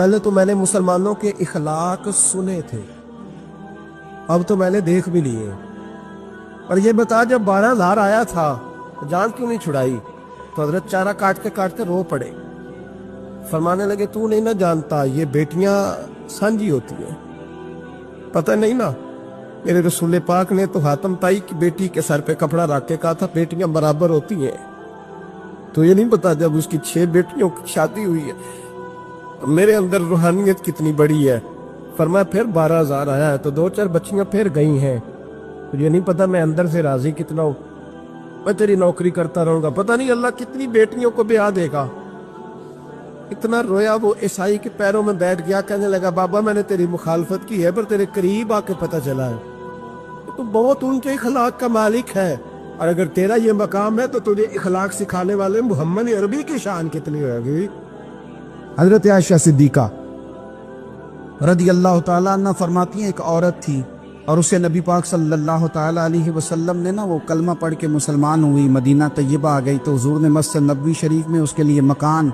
پہلے تو میں نے مسلمانوں کے اخلاق سنے تھے، اب تو میں نے دیکھ بھی لیے۔ اور یہ بتا جب 12,000 آیا تھا تو جان کیوں نہیں چھڑائی؟ تو حضرت چارہ کاٹتے کاٹتے رو پڑے، فرمانے لگے تو نہیں نہ جانتا یہ بیٹیاں سانجی ہوتی ہیں، پتہ نہیں نا؟ میرے رسول پاک نے تو حاتم تائی کی بیٹی کے سر پہ کپڑا رکھ کے کہا تھا بیٹیاں برابر ہوتی ہیں، تو یہ نہیں پتا جب اس کی 6 بیٹیوں کی شادی ہوئی ہے میرے اندر روحانیت کتنی بڑی ہے۔ فرمایا پھر 12,000 آیا ہے تو 2-4 بچیاں پھر گئی ہیں، مجھے نہیں پتا میں اندر سے راضی کتنا ہوں، میں تیری نوکری کرتا رہوں گا، پتہ نہیں اللہ کتنی بیٹیوں کو بیاہ دے گا۔ اتنا رویا وہ عیسائی کے پیروں میں بیٹھ گیا، کہنے لگا بابا میں نے تیری مخالفت کی ہے پر تیرے قریب آ کے پتہ چلا ہے تو بہت اونچے اخلاق کا مالک ہے، اور اگر تیرا یہ مقام ہے تو تجھے اخلاق سکھانے والے محمد عربی کی شان کتنی ہوئے گی۔ حضرت عائشہ صدیقہ رضی اللہ تعالیٰ عنہ فرماتی ہیں ایک عورت تھی اور اسے نبی پاک صلی اللہ تعالیٰ علیہ وسلم نے وہ کلمہ پڑھ کے مسلمان ہوئی، مدینہ طیبہ آ گئی تو حضور نے مسجد نبوی شریف میں اس کے لیے مکان،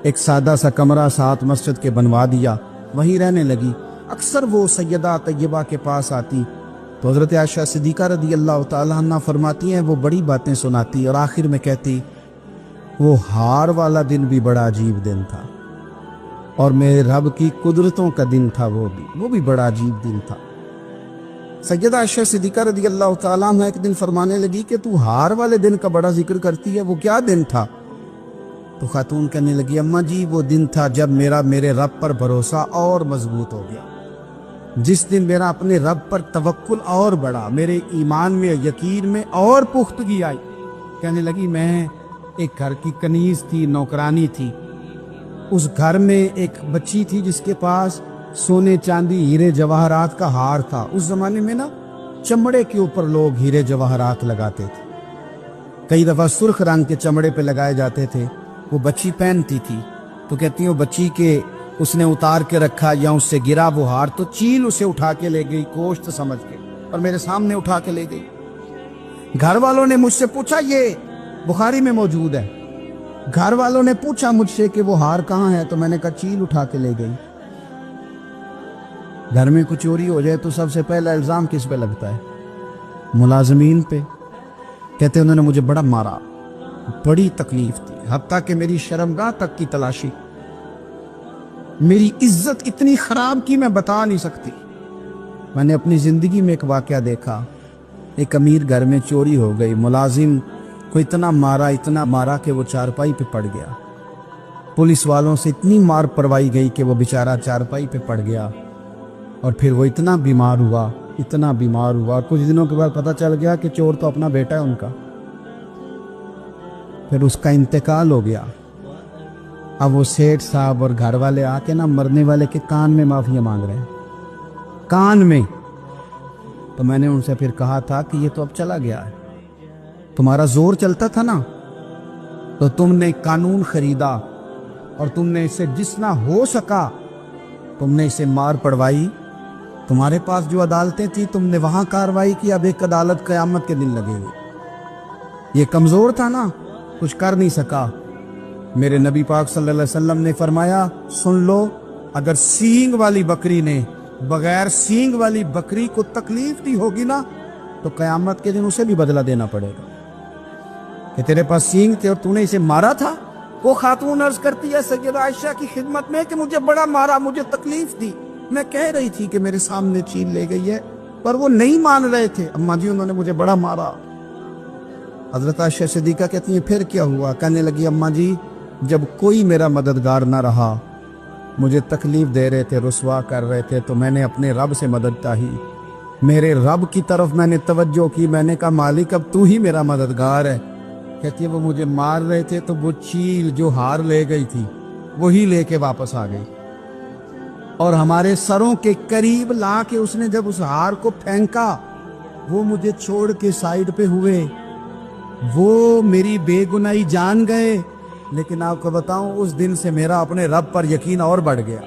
ایک سادہ سا کمرہ ساتھ مسجد کے بنوا دیا، وہیں رہنے لگی۔ اکثر وہ سیدہ طیبہ کے پاس آتی تو حضرت عائشہ صدیقہ رضی اللہ تعالیٰ عنہ فرماتی ہیں وہ بڑی باتیں سناتی اور آخر میں کہتی وہ ہار والا دن بھی بڑا عجیب دن تھا اور میرے رب کی قدرتوں کا دن تھا، وہ بھی بڑا عجیب دن تھا۔ سیدہ عائشہ صدیقہ رضی اللہ تعالیٰ عنہ ایک دن فرمانے لگی کہ تو ہار والے دن کا بڑا ذکر کرتی ہے، وہ کیا دن تھا؟ تو خاتون کہنے لگی اماں جی وہ دن تھا جب میرے رب پر بھروسہ اور مضبوط ہو گیا، جس دن میرا اپنے رب پر توکل اور بڑھا، میرے ایمان میں یقین میں اور پختگی آئی۔ کہنے لگی میں ایک گھر کی کنیز تھی، نوکرانی تھی، اس گھر میں ایک بچی تھی جس کے پاس سونے چاندی ہیرے جواہرات کا ہار تھا۔ اس زمانے میں نا چمڑے کے اوپر لوگ ہیرے جواہرات لگاتے تھے، کئی دفعہ سرخ رنگ کے چمڑے پہ لگائے جاتے تھے، وہ بچی پہنتی تھی تو کہتی ہیں وہ بچی کے اس نے اتار کے رکھا یا اس سے گرا وہ ہار تو چیل اسے اٹھا کے لے گئی گوشت سمجھ کے اور میرے سامنے اٹھا کے لے گئی۔ گھر والوں نے مجھ سے پوچھا، یہ بخاری میں موجود ہے، گھر والوں نے پوچھا مجھ سے کہ وہ ہار کہاں ہے تو میں نے کہا چیل اٹھا کے لے گئی۔ گھر میں کچھ چوری ہو جائے تو سب سے پہلا الزام کس پہ لگتا ہے؟ ملازمین پہ۔ کہتے انہوں نے مجھے بڑا مارا، بڑی تکلیف تھی، حتیٰ کہ میری شرمگاہ تک کی تلاشی، میری عزت اتنی خراب کی میں بتا نہیں سکتی۔ میں نے اپنی زندگی میں ایک واقعہ دیکھا، ایک امیر گھر میں چوری ہو گئی، ملازم کو اتنا مارا کہ وہ چارپائی پہ پڑ گیا، پولیس والوں سے اتنی مار پروائی گئی کہ وہ بیچارہ چارپائی پہ پڑ گیا، اور پھر وہ اتنا بیمار ہوا اور کچھ دنوں کے بعد پتہ چل گیا کہ چور تو اپنا بیٹا ہے ان کا، پھر اس کا انتقال ہو گیا۔ اب وہ سیٹھ صاحب اور گھر والے آ کے مرنے والے کے کان میں معافی مانگ رہے ہیں، کان میں۔ تو میں نے ان سے پھر کہا تھا کہ یہ تو اب چلا گیا ہے، تمہارا زور چلتا تھا نا تو تم نے قانون خریدا اور تم نے اسے جتنا ہو سکا تم نے اسے مار پڑوائی، تمہارے پاس جو عدالتیں تھیں تم نے وہاں کاروائی کی، اب ایک عدالت قیامت کے دن لگے ہوئی۔ یہ کمزور تھا نا، کچھ کر نہیں سکا۔ میرے نبی پاک صلی اللہ علیہ وسلم نے فرمایا سن لو، اگر سینگ والی بکری نے بغیر سینگ والی بکری کو تکلیف دی ہوگی نا تو قیامت کے دن اسے بھی بدلہ دینا پڑے گا کہ تیرے پاس سینگ تھے اور تو نے اسے مارا تھا۔ وہ خاتون عرض کرتی ہے سیدہ عائشہ کی خدمت میں کہ مجھے بڑا مارا، مجھے تکلیف دی، میں کہہ رہی تھی کہ میرے سامنے چیل لے گئی ہے پر وہ نہیں مان رہے تھے، اماں جی انہوں نے مجھے بڑا مارا۔ حضرت عائشہ صدیقہ کہتی ہیں پھر کیا ہوا؟ کہنے لگی اماں جی جب کوئی میرا مددگار نہ رہا، مجھے تکلیف دے رہے تھے، رسوا کر رہے تھے، تو میں نے اپنے رب سے مدد چاہی، میرے رب کی طرف میں نے توجہ کی، میں نے کہا مالک اب تو ہی میرا مددگار ہے۔ کہتی ہے وہ مجھے مار رہے تھے تو وہ چیل جو ہار لے گئی تھی وہی لے کے واپس آ گئی، اور ہمارے سروں کے قریب لا کے اس نے جب اس ہار کو پھینکا وہ مجھے چھوڑ کے سائیڈ پہ ہوئے، وہ میری بے گناہی جان گئے، لیکن آپ کو بتاؤں اس دن سے میرا اپنے رب پر یقین اور بڑھ گیا۔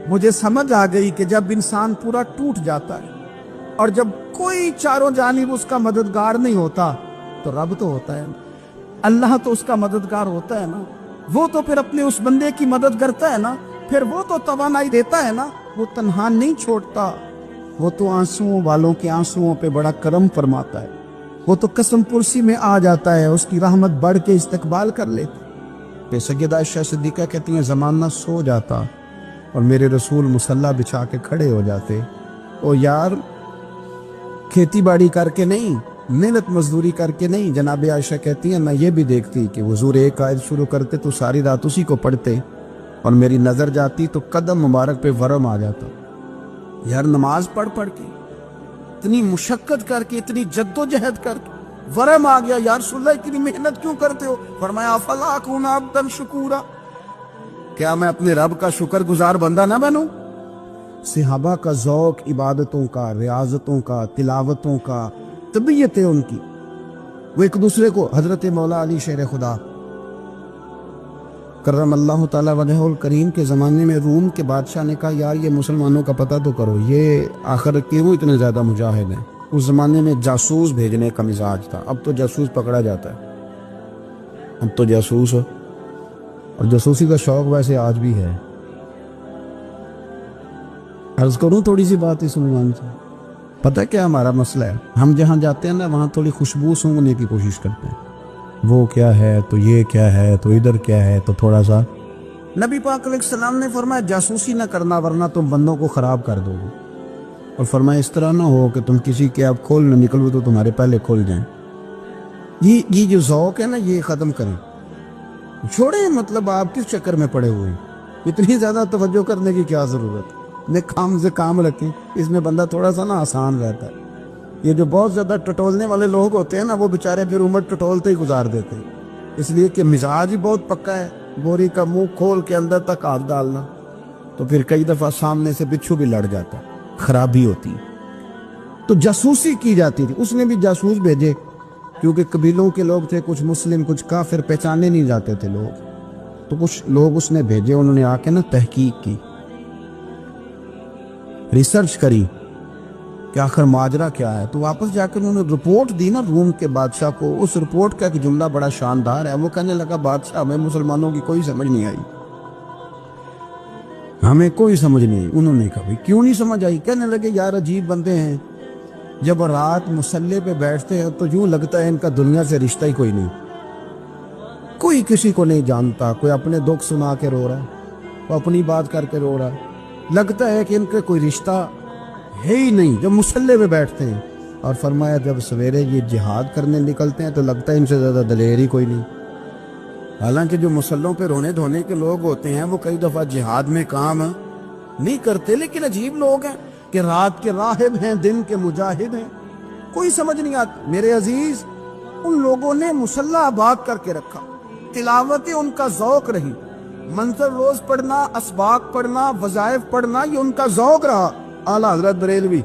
مجھے سمجھ آ گئی کہ جب انسان پورا ٹوٹ جاتا ہے اور جب کوئی چاروں جانب اس کا مددگار نہیں ہوتا تو رب تو ہوتا ہے نا، اللہ تو اس کا مددگار ہوتا ہے نا، وہ تو پھر اپنے اس بندے کی مدد کرتا ہے نا۔ پھر وہ تو توانائی دیتا ہے نا، وہ تنہا نہیں چھوڑتا، وہ تو آنسوؤں والوں کے آنسوؤں پہ بڑا کرم فرماتا ہے، وہ تو قسم پرسی میں آ جاتا ہے، اس کی رحمت بڑھ کے استقبال کر لیتے۔ پھر سیدہ عائشہ صدیقہ کہتی ہیں زمانہ سو جاتا اور میرے رسول مصلی بچھا کے کھڑے ہو جاتے، او یار کھیتی باڑی کر کے نہیں، محنت مزدوری کر کے نہیں۔ جناب عائشہ کہتی ہیں میں یہ بھی دیکھتی کہ حضور ایک آیت شروع کرتے تو ساری رات اسی کو پڑھتے، اور میری نظر جاتی تو قدم مبارک پہ ورم آ جاتا۔ یار نماز پڑھ کے اتنی مشقت کر کے اتنی جد و جہد کر کے ورم آ گیا، یا رسول اللہ اتنی محنت کیوں کرتے ہو؟ فرمایا افلا اکون عبدا شکورا، کیا میں اپنے رب کا شکر گزار بندہ نہ بنوں؟ صحابہ کا ذوق عبادتوں کا، ریاضتوں کا، تلاوتوں کا، طبیعت ہے ان کی، وہ ایک دوسرے کو، حضرت مولا علی شیر خدا کرم اللہ تعالی وجہہ الکریم کے زمانے میں روم کے بادشاہ نے کہا یار یہ مسلمانوں کا پتہ تو کرو، یہ آخر کیوں اتنے زیادہ مجاہد ہیں؟ اس زمانے میں جاسوس بھیجنے کا مزاج تھا، اب تو جاسوس پکڑا جاتا ہے، اب تو جاسوس ہو، اور جاسوسی کا شوق ویسے آج بھی ہے۔ عرض کروں تھوڑی سی بات اس عنوان سے، پتہ کیا ہمارا مسئلہ ہے؟ ہم جہاں جاتے ہیں نا وہاں تھوڑی خوشبو سونگنے کی کوشش کرتے ہیں، وہ کیا ہے تو یہ کیا ہے تو ادھر کیا ہے تو تھوڑا سا۔ نبی پاک علیہ السلام نے فرمایا جاسوسی نہ کرنا ورنہ تم بندوں کو خراب کر دو گے، اور فرمایا اس طرح نہ ہو کہ تم کسی کے آپ کھول نہ نکلو تو تمہارے پہلے کھول جائیں۔ یہ جو ذوق ہے نا یہ ختم کریں، چھوڑیں، مطلب آپ کس چکر میں پڑے ہوئے ہیں؟ اتنی زیادہ توجہ کرنے کی کیا ضرورت؟ اپنے کام سے کام رکھیں، اس میں بندہ تھوڑا سا نا آسان رہتا ہے۔ یہ جو بہت زیادہ ٹٹولنے والے لوگ ہوتے ہیں نا وہ بےچارے پھر عمر ٹٹولتے ہی گزار دیتے ہیں، اس لیے کہ مزاج ہی بہت پکا ہے، بوری کا منہ کھول کے اندر تک ہاتھ ڈالنا، تو پھر کئی دفعہ سامنے سے بچھو بھی لڑ جاتا ہے، خرابی ہوتی ہے۔ تو جاسوسی کی جاتی تھی، اس نے بھی جاسوس بھیجے کیونکہ قبیلوں کے لوگ تھے، کچھ مسلم کچھ کافر، پہچانے نہیں جاتے تھے لوگ، تو کچھ لوگ اس نے بھیجے، انہوں نے آ کے نا تحقیق کی، ریسرچ کری کہ آخر ماجرا کیا ہے، تو واپس جا کر انہوں نے رپورٹ دی نا روم کے بادشاہ کو۔ اس رپورٹ کا ایک جملہ بڑا شاندار ہے، وہ کہنے لگا بادشاہ ہمیں مسلمانوں کی کوئی سمجھ نہیں آئی، ہمیں کوئی سمجھ نہیں آئی۔ انہوں نے کہا بھئی کیوں نہیں سمجھ آئی؟ کہنے لگے یار عجیب بندے ہیں، جب رات مسلح پہ بیٹھتے ہیں تو یوں لگتا ہے ان کا دنیا سے رشتہ ہی کوئی نہیں، کوئی کسی کو نہیں جانتا، کوئی اپنے دکھ سنا کے رو رہا ہے، وہ اپنی بات کر کے رو رہا ہے، لگتا ہے کہ ان کا کوئی رشتہ ہے ہی نہیں جب مسلح پہ بیٹھتے ہیں۔ اور فرمایا جب سویرے یہ جہاد کرنے نکلتے ہیں تو لگتا ہے ان سے زیادہ دلیر ہی کوئی نہیں۔ حالانکہ جو مسلحوں پہ رونے دھونے کے لوگ ہوتے ہیں وہ کئی دفعہ جہاد میں کام نہیں کرتے، لیکن عجیب لوگ ہیں کہ رات کے راہب ہیں، دن کے مجاہد ہیں، کوئی سمجھ نہیں آتا۔ میرے عزیز ان لوگوں نے مسلح آباد کر کے رکھا، تلاوتیں ان کا ذوق رہی، منظر روز پڑھنا، اسباق پڑھنا، وظائف پڑھنا، یہ ان کا ذوق رہا۔ اعلیٰ حضرت بریلوی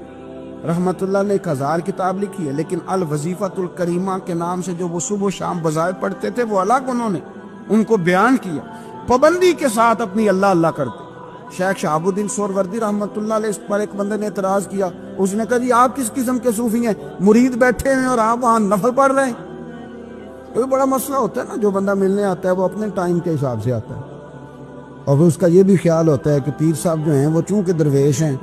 رحمت اللہ نے 1000 کتاب لکھی ہے، لیکن الوظیفۃ الکریمہ کے نام سے جو وہ صبح و شام وظائف پڑھتے تھے وہ الگ انہوں نے ان کو بیان کیا، پابندی کے ساتھ اپنی اللہ اللہ کرتے۔ شیخ شہاب الدین سہروردی رحمت اللہ علیہ، اس پر ایک بندے نے اعتراض کیا، اس نے کہا جی آپ کس قسم کے صوفی ہیں، مرید بیٹھے ہیں اور آپ وہاں نفل پڑھ رہے ہیں؟ کوئی بڑا مسئلہ ہوتا ہے نا، جو بندہ ملنے آتا ہے وہ اپنے ٹائم کے حساب سے آتا ہے، اور اس کا یہ بھی خیال ہوتا ہے کہ پیر صاحب جو ہیں وہ چونکہ درویش ہیں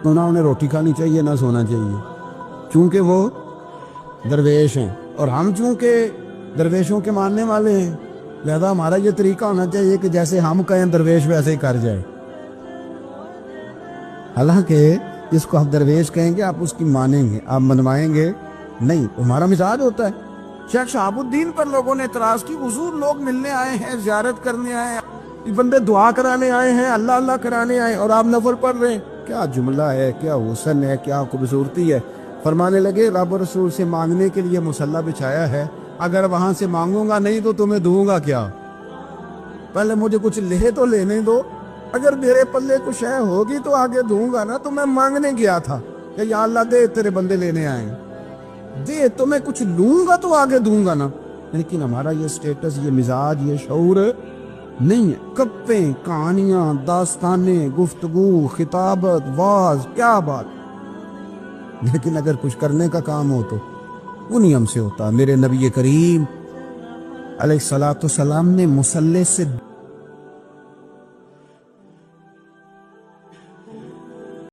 تو نہ انہیں روٹی کھانی چاہیے نہ سونا چاہیے، چونکہ وہ درویش ہیں، اور ہم چونکہ درویشوں کے ماننے والے ہیں لہذا ہمارا یہ طریقہ ہونا چاہیے کہ جیسے ہم کہیں درویش ویسے ہی کر جائے۔ حالانکہ جس کو آپ درویش کہیں گے آپ اس کی مانیں گے، آپ منوائیں گے نہیں، ہمارا مزاج ہوتا ہے۔ شیخ شہاب الدین پر لوگوں نے اعتراض کی، حضور لوگ ملنے آئے ہیں، زیارت کرنے آئے ہیں، بندے دعا کرانے آئے ہیں، اللہ اللہ کرانے آئے اور آپ نفل پڑھ رہے ہیں، کیا جملہ ہے، کیا حسن ہے، کیا خوبصورتی ہے۔ فرمانے لگے رب رسول سے مانگنے کے لیے مصلی بچھایا ہے، اگر وہاں سے مانگوں گا نہیں تو تمہیں دوں گا کیا؟ پہلے مجھے کچھ لے تو لینے دو، اگر میرے پلے کچھ ہے ہوگی تو آگے دوں گا نا، تو میں مانگنے گیا تھا کہ یا اللہ دے تیرے بندے لینے آئے ہیں، دے تو میں کچھ لوں گا تو آگے دوں گا نا۔ لیکن ہمارا یہ سٹیٹس، یہ مزاج، یہ شعور نہیں ہے۔ گپیں، کہانیاں، داستانیں، گفتگو، خطابت، واز، کیا بات، لیکن اگر کچھ کرنے کا کام ہو تو وہ نہیں ہم سے ہوتا۔ میرے نبی کریم علیہ الصلوۃ والسلام نے مصلی سے